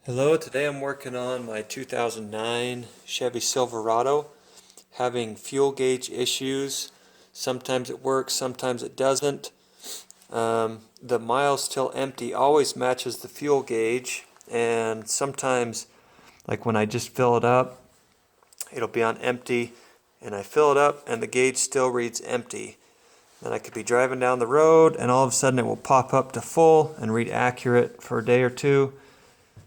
Hello, today I'm working on my 2009 Chevy Silverado, having fuel gauge issues. Sometimes it works, sometimes it doesn't. The miles till empty always matches the fuel gauge, and sometimes, like when I just fill it up, it'll be on empty, and I fill it up and the gauge still reads empty. Then I could be driving down the road and all of a sudden it will pop up to full and read accurate for a day or two.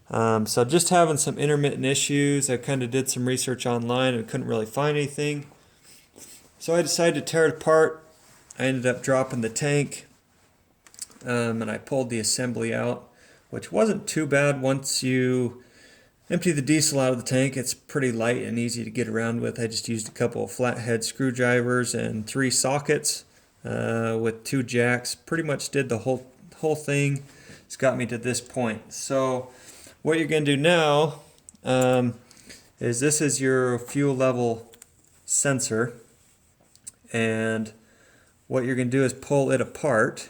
So just having some intermittent issues. I kind of did some research online and couldn't really find anything. So I decided to tear it apart. I ended up dropping the tank, and I pulled the assembly out, which wasn't too bad. Once you empty the diesel out of the tank, it's pretty light and easy to get around with. I just used a couple of flathead screwdrivers and 3 sockets with 2 jacks. Pretty much did the whole thing. It's got me to this point. So what you're going to do now is this is your fuel level sensor, and what you're going to do is pull it apart,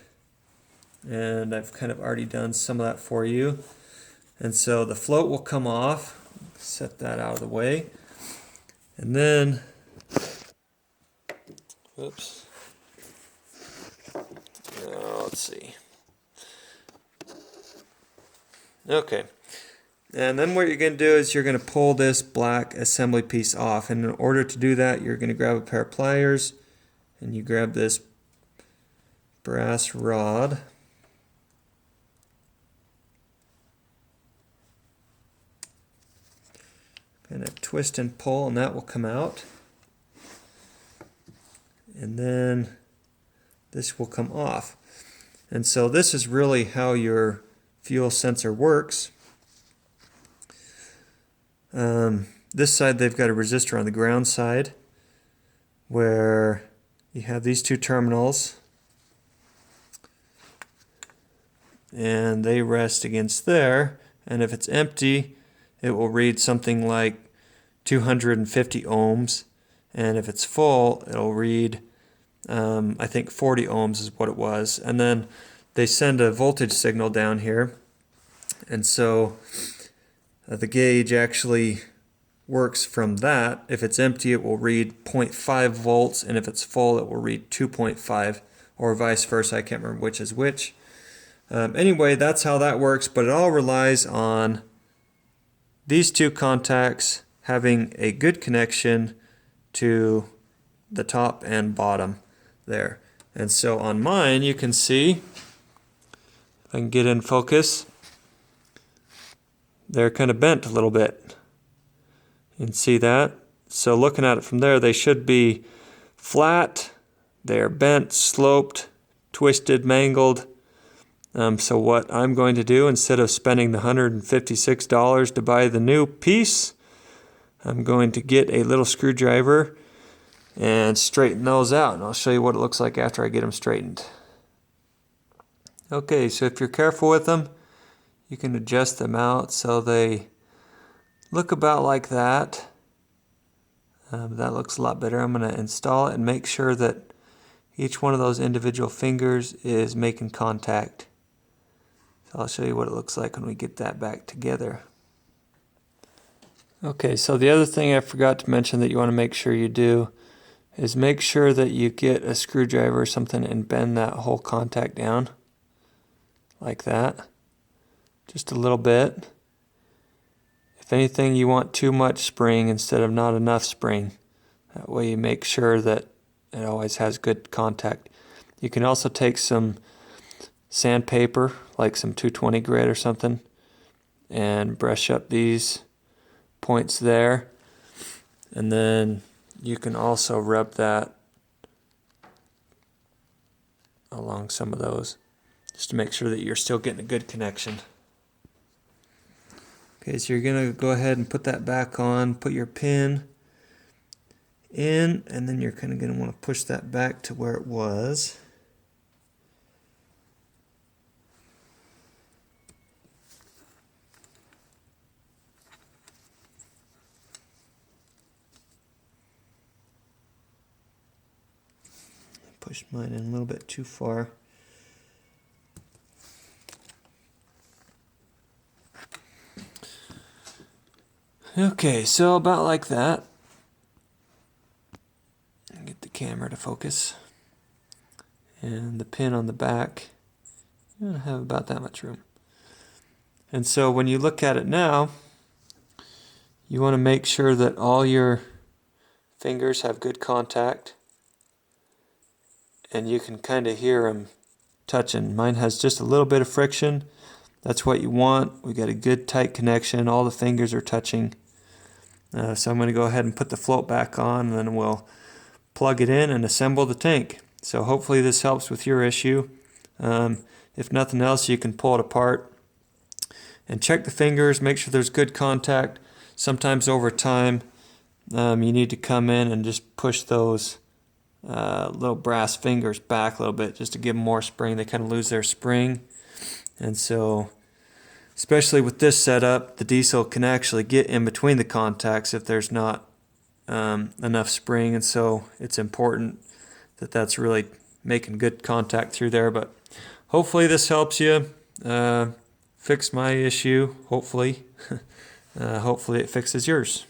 and I've kind of already done some of that for you. And so the float will come off. Set that out of the way, and then oops, let's see. Okay. And then what you're going to do is you're going to pull this black assembly piece off. And in order to do that, you're going to grab a pair of pliers and you grab this brass rod. Kind of twist and pull and that will come out. And then this will come off. And so this is really how your fuel sensor works. This side they've got a resistor on the ground side where you have these 2 terminals and they rest against there, and if it's empty it will read something like 250 ohms, and if it's full it'll read I think 40 ohms is what it was. And then they send a voltage signal down here, and so the gauge actually works from that. If it's empty, it will read 0.5 volts, and if it's full, it will read 2.5, or vice versa. I can't remember which is which. Anyway, that's how that works, but it all relies on these 2 contacts having a good connection to the top and bottom there. And so on mine, you can see, if I can get in focus, they're kind of bent a little bit. You can see that. So looking at it from there, they should be flat. They're bent, sloped, twisted, mangled. So what I'm going to do, instead of spending the $156 to buy the new piece, I'm going to get a little screwdriver and straighten those out. And I'll show you what it looks like after I get them straightened. Okay, so if you're careful with them, you can adjust them out so they look about like that. That looks a lot better. I'm going to install it and make sure that each one of those individual fingers is making contact. So I'll show you what it looks like when we get that back together. Okay, so the other thing I forgot to mention that you want to make sure you do is make sure that you get a screwdriver or something and bend that whole contact down like that. Just a little bit. If anything, you want too much spring instead of not enough spring. That way you make sure that it always has good contact. You can also take some sandpaper, like some 220 grit or something, and brush up these points there. And then you can also rub that along some of those, just to make sure that you're still getting a good connection. Okay, so you're going to go ahead and put that back on, put your pin in, and then you're kind of going to want to push that back to where it was. Pushed mine in a little bit too far. Okay, so about like that. Get the camera to focus. And the pin on the back, you're going to have about that much room. And so when you look at it now, you want to make sure that all your fingers have good contact. And you can kind of hear them touching. Mine has just a little bit of friction. That's what you want. We got a good tight connection. All the fingers are touching. So I'm going to go ahead and put the float back on, and then we'll plug it in and assemble the tank. So hopefully this helps with your issue. If nothing else, you can pull it apart and check the fingers, make sure there's good contact. Sometimes over time, you need to come in and just push those little brass fingers back a little bit just to give them more spring. They kind of lose their spring. And so, especially with this setup, the diesel can actually get in between the contacts if there's not enough spring. And so it's important that that's really making good contact through there. But hopefully this helps you fix my issue. Hopefully. Hopefully it fixes yours.